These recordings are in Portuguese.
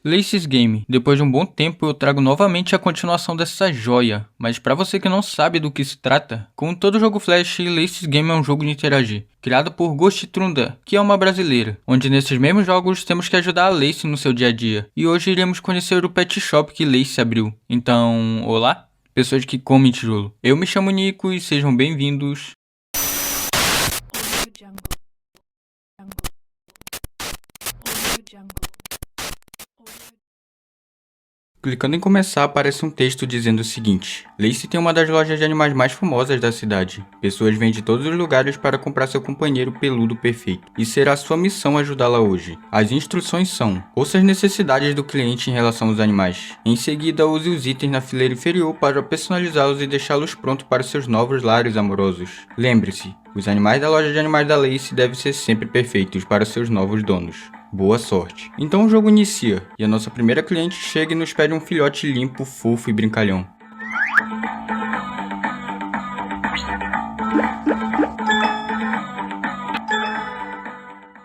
Laces Game. Depois de um bom tempo eu trago novamente a continuação dessa joia, mas pra você que não sabe do que se trata, como todo jogo Flash, Laces Game é um jogo de interagir, criado por Ghost Trunda, que é uma brasileira, onde nesses mesmos jogos temos que ajudar a Lace no seu dia a dia, e hoje iremos conhecer o pet shop que Lace abriu. Então, olá, pessoas que comem tijolo. Eu me chamo Nico e sejam bem-vindos. Clicando em começar, aparece um texto dizendo o seguinte: Lace tem uma das lojas de animais mais famosas da cidade. Pessoas vêm de todos os lugares para comprar seu companheiro peludo perfeito, e será sua missão ajudá-la hoje. As instruções são: ouça as necessidades do cliente em relação aos animais. Em seguida, use os itens na fileira inferior para personalizá-los e deixá-los prontos para seus novos lares amorosos. Lembre-se, os animais da loja de animais da Lace devem ser sempre perfeitos para seus novos donos. Boa sorte. Então o jogo inicia, e a nossa primeira cliente chega e nos pede um filhote limpo, fofo e brincalhão.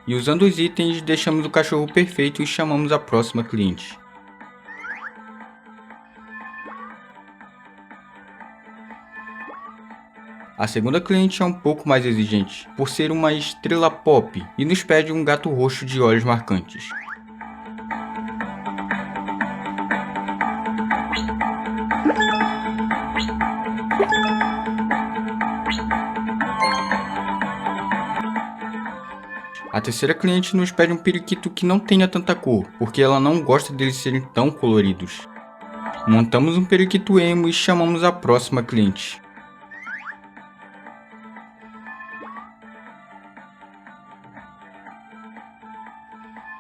E usando os itens, deixamos o cachorro perfeito e chamamos a próxima cliente. A segunda cliente é um pouco mais exigente, por ser uma estrela pop, e nos pede um gato roxo de olhos marcantes. A terceira cliente nos pede um periquito que não tenha tanta cor, porque ela não gosta deles serem tão coloridos. Montamos um periquito emo e chamamos a próxima cliente.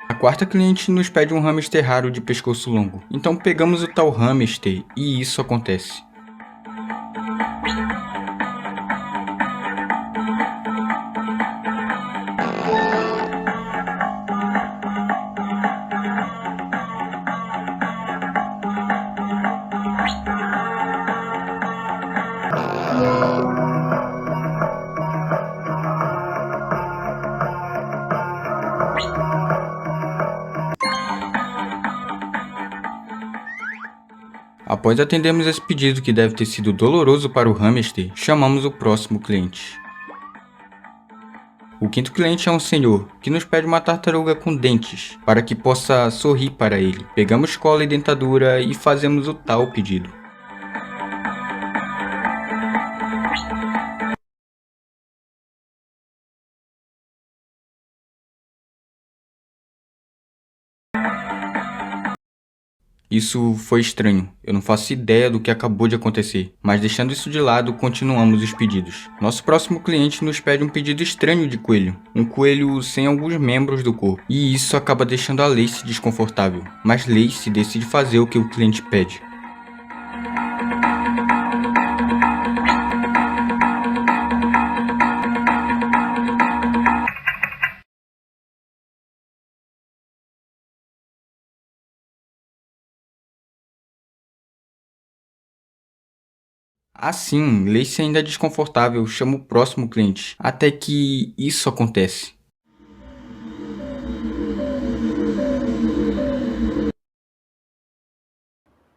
A quarta cliente nos pede um hamster raro de pescoço longo, então pegamos o tal hamster e isso acontece. Após atendermos esse pedido que deve ter sido doloroso para o hamster, chamamos o próximo cliente. O quinto cliente é um senhor, que nos pede uma tartaruga com dentes, para que possa sorrir para ele. Pegamos cola e dentadura e fazemos o tal pedido. Isso foi estranho, eu não faço ideia do que acabou de acontecer, mas deixando isso de lado, continuamos os pedidos. Nosso próximo cliente nos pede um pedido estranho de coelho, um coelho sem alguns membros do corpo, e isso acaba deixando a Lace desconfortável, mas Lace decide fazer o que o cliente pede. Assim, Lace ainda é desconfortável, chama o próximo cliente, até que isso acontece.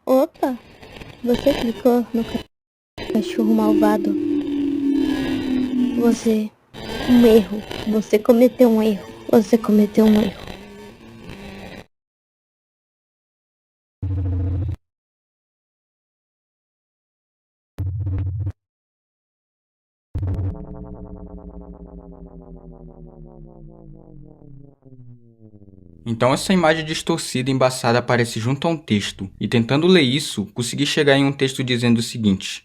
Opa, você clicou no cachorro malvado. Um erro. Você cometeu um erro. Você cometeu um erro. Então essa imagem distorcida e embaçada aparece junto a um texto, e tentando ler isso, consegui chegar em um texto dizendo o seguinte: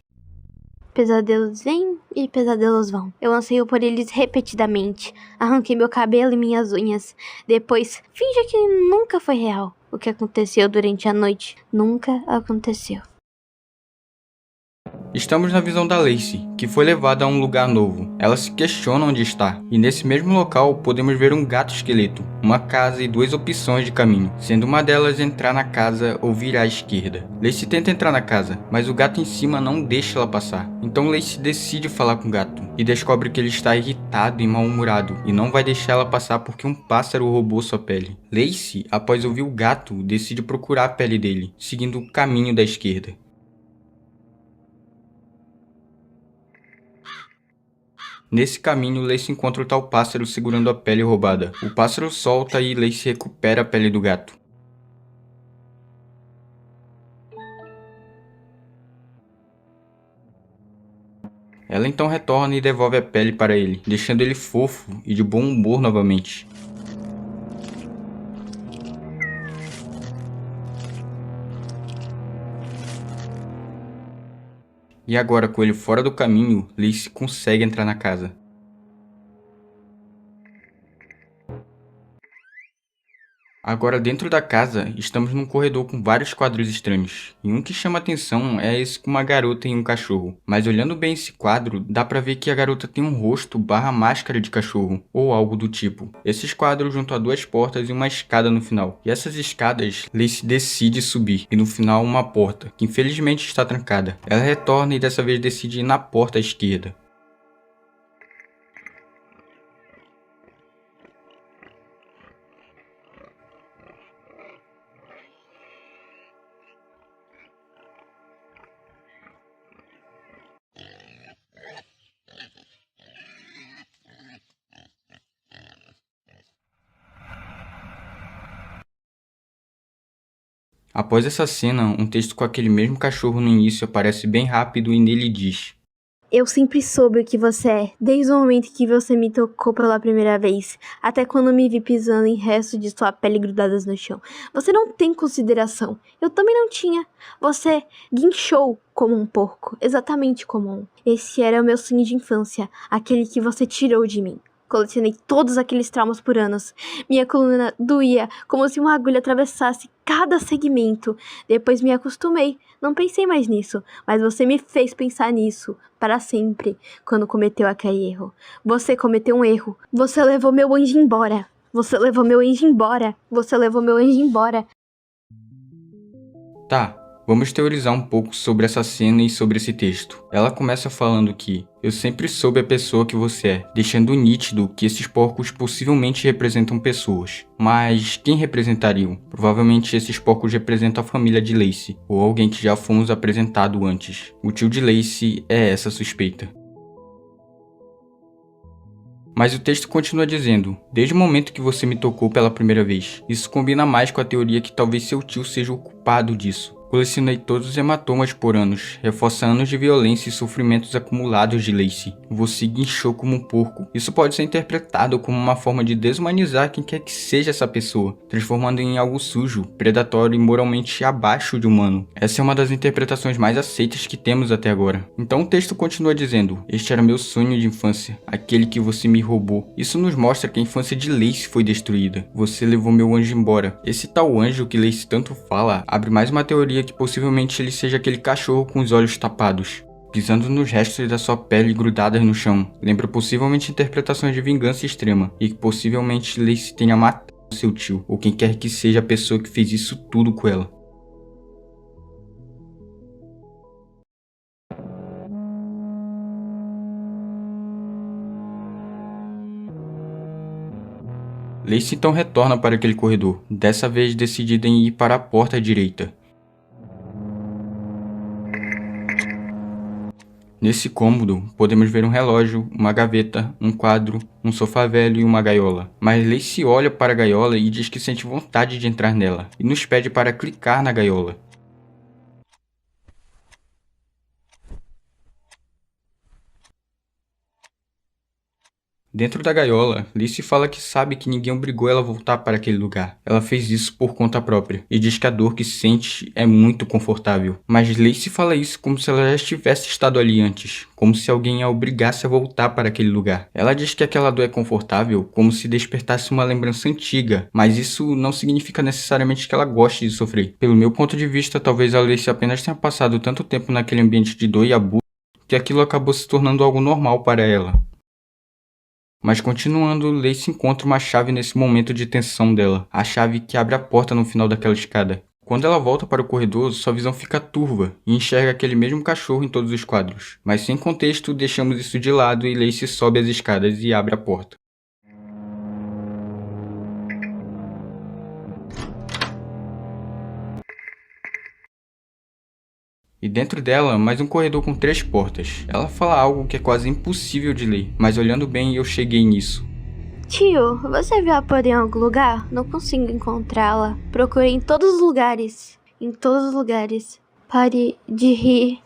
Pesadelos vêm e pesadelos vão. Eu anseio por eles repetidamente. Arranquei meu cabelo e minhas unhas. Depois, finja que nunca foi real. O que aconteceu durante a noite nunca aconteceu. Estamos na visão da Lacey, que foi levada a um lugar novo. Ela se questiona onde está, e nesse mesmo local podemos ver um gato esqueleto, uma casa e duas opções de caminho, sendo uma delas entrar na casa ou virar à esquerda. Lacey tenta entrar na casa, mas o gato em cima não deixa ela passar. Então Lacey decide falar com o gato, e descobre que ele está irritado e mal-humorado, e não vai deixar ela passar porque um pássaro roubou sua pele. Lacey, após ouvir o gato, decide procurar a pele dele, seguindo o caminho da esquerda. Nesse caminho, Lacey encontra o tal pássaro segurando a pele roubada. O pássaro solta e Lacey recupera a pele do gato. Ela então retorna e devolve a pele para ele, deixando ele fofo e de bom humor novamente. E agora, com ele fora do caminho, Lacey consegue entrar na casa. Agora, dentro da casa, estamos num corredor com vários quadros estranhos. E um que chama atenção é esse com uma garota e um cachorro. Mas olhando bem esse quadro, dá pra ver que a garota tem um rosto barra máscara de cachorro, ou algo do tipo. Esses quadros junto a duas portas e uma escada no final. E essas escadas, Lacey decide subir, e no final uma porta, que infelizmente está trancada. Ela retorna e dessa vez decide ir na porta à esquerda. Após essa cena, um texto com aquele mesmo cachorro no início aparece bem rápido e nele diz: Eu sempre soube o que você é, desde o momento que você me tocou pela primeira vez, até quando me vi pisando em restos de sua pele grudadas no chão. Você não tem consideração. Eu também não tinha. Você guinchou como um porco, exatamente como um. Esse era o meu sonho de infância, aquele que você tirou de mim. Colecionei todos aqueles traumas por anos. Minha coluna doía como se uma agulha atravessasse cada segmento. Depois me acostumei. Não pensei mais nisso, mas você me fez pensar nisso para sempre quando cometeu aquele erro. Você cometeu um erro. Você levou meu anjo embora. Você levou meu anjo embora. Você levou meu anjo embora. Tá, vamos teorizar um pouco sobre essa cena e sobre esse texto. Ela começa falando que eu sempre soube a pessoa que você é, deixando nítido que esses porcos possivelmente representam pessoas. Mas quem representariam? Provavelmente esses porcos representam a família de Lacey, ou alguém que já fomos apresentado antes. O tio de Lacey é essa suspeita. Mas o texto continua dizendo, desde o momento que você me tocou pela primeira vez. Isso combina mais com a teoria que talvez seu tio seja o culpado disso. Colecionei todos os hematomas por anos, reforça anos de violência e sofrimentos acumulados de Lacey. Você guinchou como um porco. Isso pode ser interpretado como uma forma de desumanizar quem quer que seja essa pessoa, transformando em algo sujo, predatório e moralmente abaixo de humano. Essa é uma das interpretações mais aceitas que temos até agora. Então o texto continua dizendo, este era meu sonho de infância, aquele que você me roubou. Isso nos mostra que a infância de Lacey foi destruída. Você levou meu anjo embora. Esse tal anjo que Lacey tanto fala, abre mais uma teoria que possivelmente ele seja aquele cachorro com os olhos tapados, pisando nos restos da sua pele grudadas no chão. Lembra possivelmente interpretações de vingança extrema, e que possivelmente Lacey tenha matado seu tio, ou quem quer que seja a pessoa que fez isso tudo com ela. Lacey então retorna para aquele corredor, dessa vez decidida em ir para a porta à direita. Nesse cômodo, podemos ver um relógio, uma gaveta, um quadro, um sofá velho e uma gaiola. Mas Lacey olha para a gaiola e diz que sente vontade de entrar nela, e nos pede para clicar na gaiola. Dentro da gaiola, Lacey fala que sabe que ninguém obrigou ela a voltar para aquele lugar. Ela fez isso por conta própria, e diz que a dor que sente é muito confortável. Mas Lacey fala isso como se ela já tivesse estado ali antes, como se alguém a obrigasse a voltar para aquele lugar. Ela diz que aquela dor é confortável como se despertasse uma lembrança antiga, mas isso não significa necessariamente que ela goste de sofrer. Pelo meu ponto de vista, talvez a Lacey apenas tenha passado tanto tempo naquele ambiente de dor e abuso que aquilo acabou se tornando algo normal para ela. Mas continuando, Lacey encontra uma chave nesse momento de tensão dela, a chave que abre a porta no final daquela escada. Quando ela volta para o corredor, sua visão fica turva e enxerga aquele mesmo cachorro em todos os quadros. Mas sem contexto, deixamos isso de lado e Lacey sobe as escadas e abre a porta. E dentro dela, mais um corredor com 3 portas. Ela fala algo que é quase impossível de ler, mas olhando bem eu cheguei nisso. Tio, você viu a Pod em algum lugar? Não consigo encontrá-la. Procurei em todos os lugares. Em todos os lugares. Pare de rir.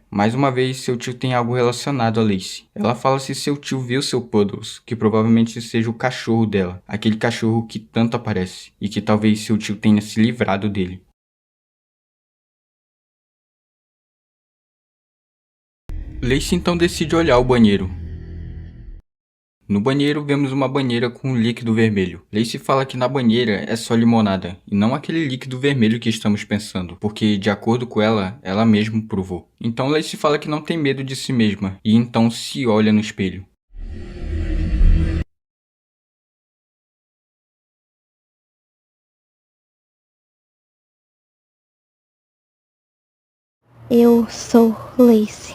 Mais uma vez seu tio tem algo relacionado a Lacey. Ela fala se seu tio viu seu Puddles, que provavelmente seja o cachorro dela, aquele cachorro que tanto aparece, e que talvez seu tio tenha se livrado dele. Lacey então decide olhar o banheiro. No banheiro vemos uma banheira com um líquido vermelho. Lacey fala que na banheira é só limonada, e não aquele líquido vermelho que estamos pensando, porque de acordo com ela, ela mesma provou. Então Lacey fala que não tem medo de si mesma, e então se olha no espelho. Eu sou Lacey.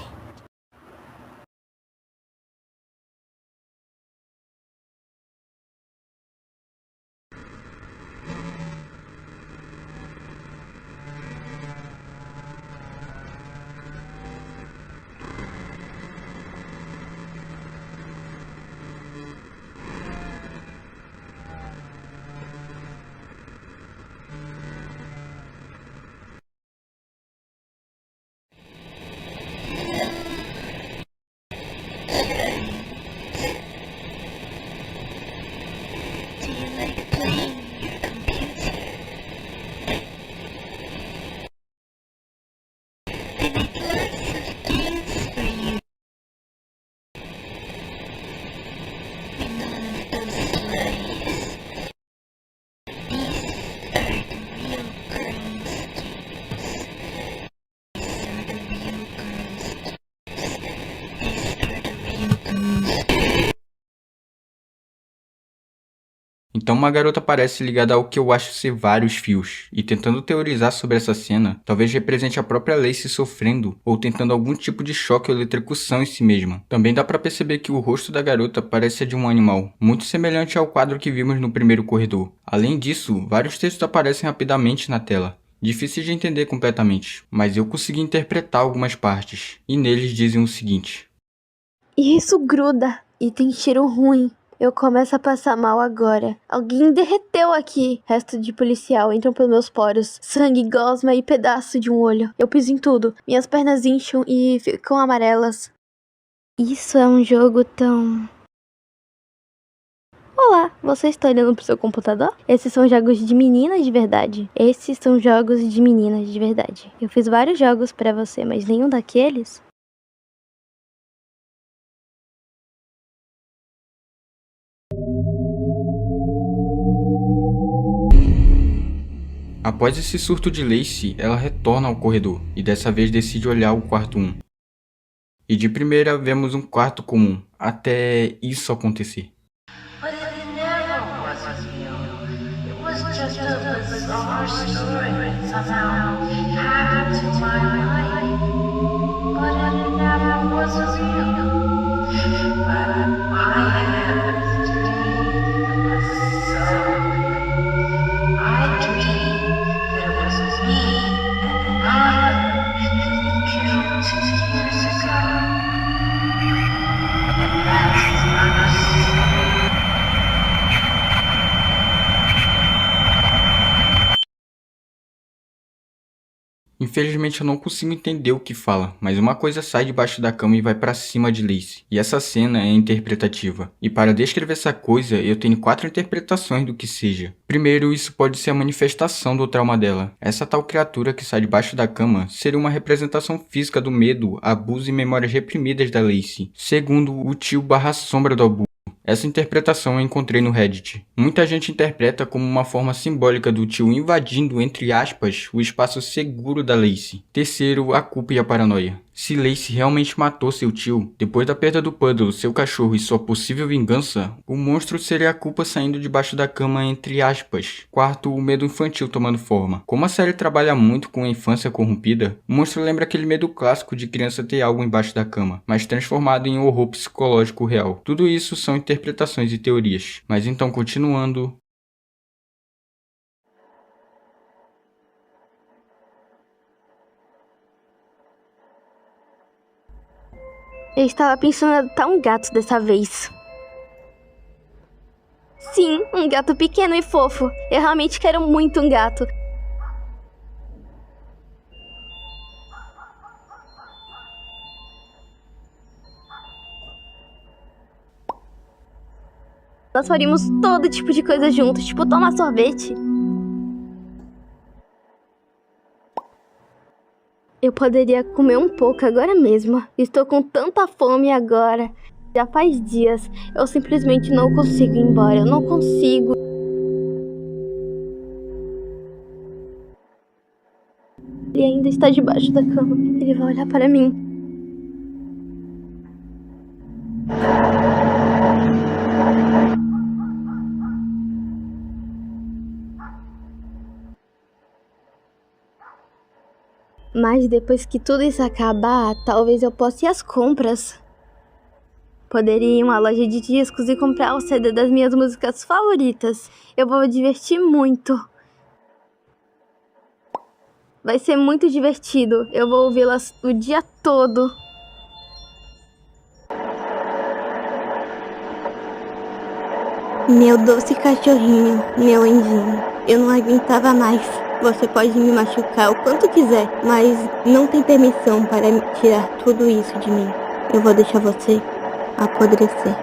Então uma garota parece ligada ao que eu acho ser vários fios, e tentando teorizar sobre essa cena, talvez represente a própria Lacey sofrendo ou tentando algum tipo de choque ou eletrocução em si mesma. Também dá pra perceber que o rosto da garota parece de um animal, muito semelhante ao quadro que vimos no primeiro corredor. Além disso, vários textos aparecem rapidamente na tela. Difíceis de entender completamente, mas eu consegui interpretar algumas partes, e neles dizem o seguinte: Isso gruda e tem cheiro ruim. Eu começo a passar mal agora. Alguém derreteu aqui. Resto de policial entram pelos meus poros. Sangue, gosma e pedaço de um olho. Eu piso em tudo. Minhas pernas incham e ficam amarelas. Isso é um jogo tão... Olá, você está olhando pro seu computador? Esses são jogos de meninas de verdade. Esses são jogos de meninas de verdade. Eu fiz vários jogos pra você, mas nenhum daqueles... Após esse surto de Lacey, ela retorna ao corredor, e dessa vez decide olhar o quarto 1. E de primeira vemos um quarto comum, até isso acontecer. But it never was real. It was just a bizarre story that somehow happened to my life. But it never was real. But I have a dream was so real. I dreamed that it was me and another that we killed 2 years ago. And that's understood. Infelizmente eu não consigo entender o que fala, mas uma coisa sai debaixo da cama e vai pra cima de Lacey. E essa cena é interpretativa. E para descrever essa coisa, eu tenho 4 interpretações do que seja. Primeiro, isso pode ser a manifestação do trauma dela. Essa tal criatura que sai debaixo da cama seria uma representação física do medo, abuso e memórias reprimidas da Lacey. Segundo, o tio barra sombra do abuso. Essa interpretação eu encontrei no Reddit. Muita gente interpreta como uma forma simbólica do tio invadindo, entre aspas, o espaço seguro da Lacey. Terceiro, a culpa e a paranoia. Se Lacey realmente matou seu tio, depois da perda do Puddle, seu cachorro e sua possível vingança, o monstro seria a culpa saindo debaixo da cama, entre aspas. Quarto, o medo infantil tomando forma. Como a série trabalha muito com a infância corrompida, o monstro lembra aquele medo clássico de criança ter algo embaixo da cama, mas transformado em um horror psicológico real. Tudo isso são interpretações e teorias. Mas então, continuando... Eu estava pensando em adotar um gato dessa vez. Sim, um gato pequeno e fofo. Eu realmente quero muito um gato. Nós faríamos todo tipo de coisa juntos, tipo tomar sorvete. Eu poderia comer um pouco agora mesmo. Estou com tanta fome agora. Já faz dias. Eu simplesmente não consigo ir embora. Eu não consigo. Ele ainda está debaixo da cama. Ele vai olhar para mim. Mas depois que tudo isso acabar, talvez eu possa ir às compras. Poderia ir em uma loja de discos e comprar o CD das minhas músicas favoritas. Eu vou me divertir muito. Vai ser muito divertido. Eu vou ouvi-las o dia todo. Meu doce cachorrinho, meu anjinho. Eu não aguentava mais. Você pode me machucar o quanto quiser, mas não tem permissão para tirar tudo isso de mim. Eu vou deixar você apodrecer.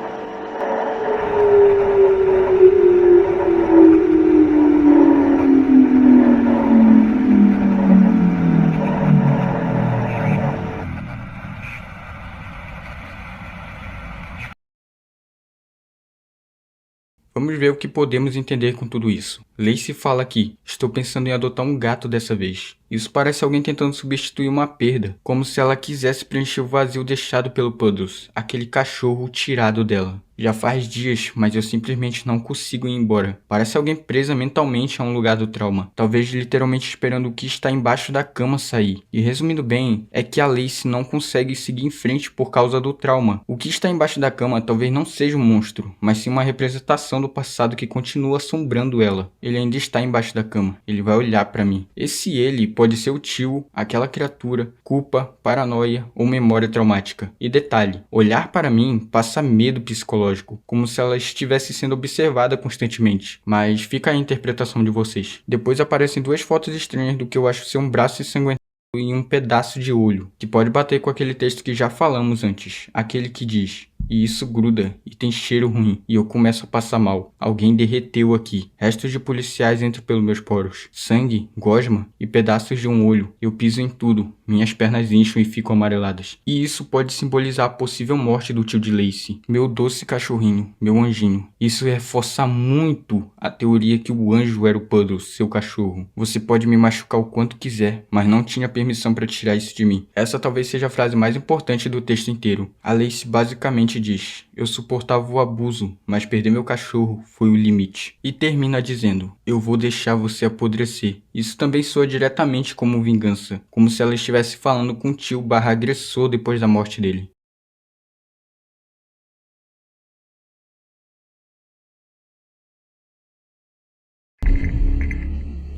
Vamos ver o que podemos entender com tudo isso. Lacey fala aqui, estou pensando em adotar um gato dessa vez. Isso parece alguém tentando substituir uma perda, como se ela quisesse preencher o vazio deixado pelo Puddles, aquele cachorro tirado dela. Já faz dias, mas eu simplesmente não consigo ir embora. Parece alguém presa mentalmente a um lugar do trauma, talvez literalmente esperando o que está embaixo da cama sair. E resumindo bem, é que a Lacey não consegue seguir em frente por causa do trauma. O que está embaixo da cama talvez não seja um monstro, mas sim uma representação do passado que continua assombrando ela. Ele ainda está embaixo da cama, ele vai olhar pra mim. Esse ele pode ser o tio, aquela criatura, culpa, paranoia ou memória traumática. E detalhe, olhar para mim passa medo psicológico, como se ela estivesse sendo observada constantemente. Mas fica aí a interpretação de vocês. Depois aparecem 2 fotos estranhas do que eu acho ser um braço ensanguentado e um pedaço de olho, que pode bater com aquele texto que já falamos antes, aquele que diz: e isso gruda e tem cheiro ruim e eu começo a passar mal. Alguém derreteu aqui. Restos de policiais entram pelos meus poros. Sangue, gosma e pedaços de um olho. Eu piso em tudo. Minhas pernas incham e ficam amareladas. E isso pode simbolizar a possível morte do tio de Lacey. Meu doce cachorrinho, meu anjinho. Isso reforça muito a teoria que o anjo era o Puddles, seu cachorro. Você pode me machucar o quanto quiser, mas não tinha permissão para tirar isso de mim. Essa talvez seja a frase mais importante do texto inteiro. A Lacey basicamente diz: eu suportava o abuso, mas perder meu cachorro foi o limite. E termina dizendo: eu vou deixar você apodrecer. Isso também soa diretamente como vingança, como se ela estivesse falando com o tio barra agressor depois da morte dele.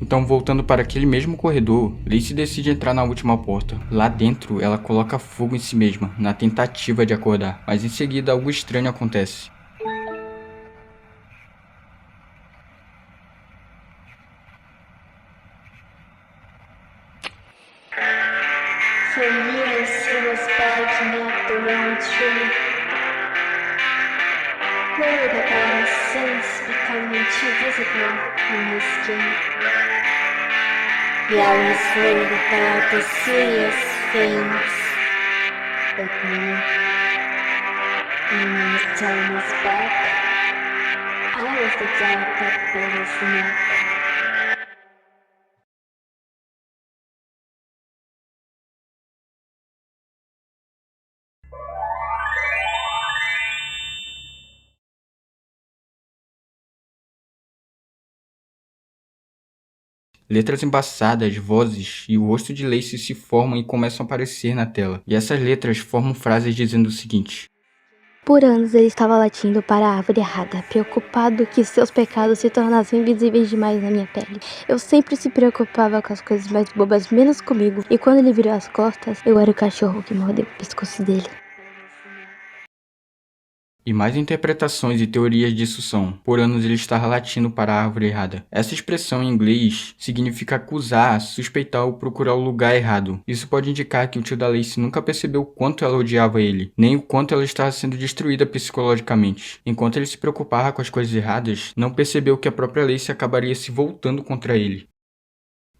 Então, voltando para aquele mesmo corredor, Lacey decide entrar na última porta. Lá dentro, ela coloca fogo em si mesma, na tentativa de acordar, mas em seguida algo estranho acontece. cold of our sins becoming too visible on my skin. We are afraid about the serious things. But now, when the time is back, I was the doubt that brought us neck. Letras embaçadas, vozes e o rosto de Lacey se formam e começam a aparecer na tela. E essas letras formam frases dizendo o seguinte: Por anos ele estava latindo para a árvore errada, preocupado que seus pecados se tornassem invisíveis demais na minha pele. Eu sempre se preocupava com as coisas mais bobas, menos comigo. E quando ele virou as costas, eu era o cachorro que mordeu o pescoço dele. E mais interpretações e teorias disso são: por anos ele estava latindo para a árvore errada. Essa expressão em inglês significa acusar, suspeitar ou procurar o lugar errado. Isso pode indicar que o tio da Lacey nunca percebeu o quanto ela odiava ele, nem o quanto ela estava sendo destruída psicologicamente. Enquanto ele se preocupava com as coisas erradas, não percebeu que a própria Lacey acabaria se voltando contra ele,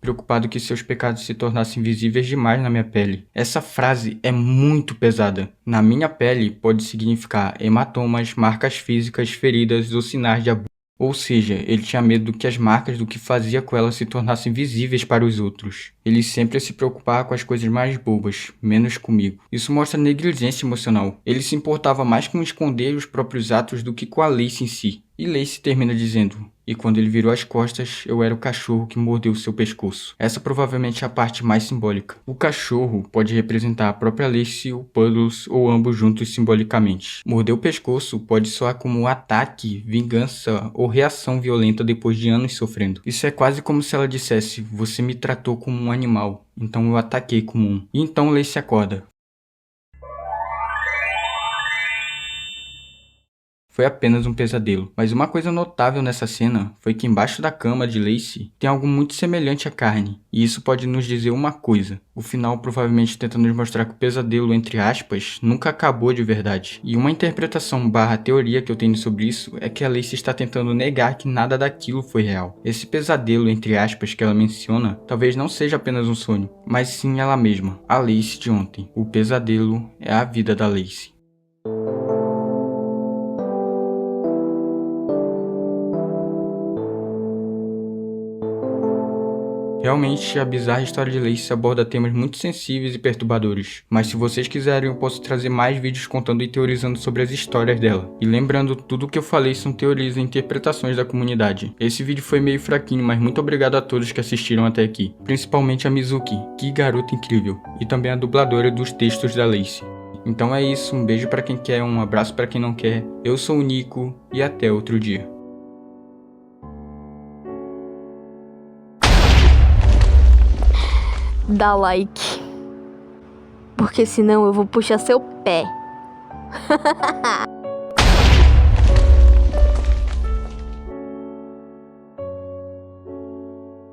preocupado que seus pecados se tornassem visíveis demais na minha pele. Essa frase é muito pesada. Na minha pele pode significar hematomas, marcas físicas, feridas ou sinais de abuso. Ou seja, ele tinha medo que as marcas do que fazia com ela se tornassem visíveis para os outros. Ele sempre se preocupava com as coisas mais bobas, menos comigo. Isso mostra negligência emocional. Ele se importava mais com esconder os próprios atos do que com a Lacey em si. E Lacey termina dizendo: e quando ele virou as costas, eu era o cachorro que mordeu seu pescoço. Essa provavelmente é a parte mais simbólica. O cachorro pode representar a própria Lacey, o Puddles ou ambos juntos simbolicamente. Morder o pescoço pode soar como ataque, vingança ou reação violenta depois de anos sofrendo. Isso é quase como se ela dissesse: você me tratou como um animal, então eu ataquei como um. E então Lacey acorda. Foi apenas um pesadelo. Mas uma coisa notável nessa cena foi que embaixo da cama de Lacey tem algo muito semelhante à carne. E isso pode nos dizer uma coisa: o final provavelmente tenta nos mostrar que o pesadelo, entre aspas, nunca acabou de verdade. E uma interpretação / teoria que eu tenho sobre isso é que a Lacey está tentando negar que nada daquilo foi real. Esse pesadelo, entre aspas, que ela menciona, talvez não seja apenas um sonho, mas sim ela mesma, a Lacey de ontem. O pesadelo é a vida da Lacey. Realmente, a bizarra história de Lacey aborda temas muito sensíveis e perturbadores, mas se vocês quiserem eu posso trazer mais vídeos contando e teorizando sobre as histórias dela. E lembrando, tudo o que eu falei são teorias e interpretações da comunidade. Esse vídeo foi meio fraquinho, mas muito obrigado a todos que assistiram até aqui, principalmente a Mizuki, que garota incrível, e também a dubladora dos textos da Lacey. Então é isso, um beijo pra quem quer, um abraço pra quem não quer, eu sou o Nico e até outro dia. Dá like, porque senão eu vou puxar seu pé.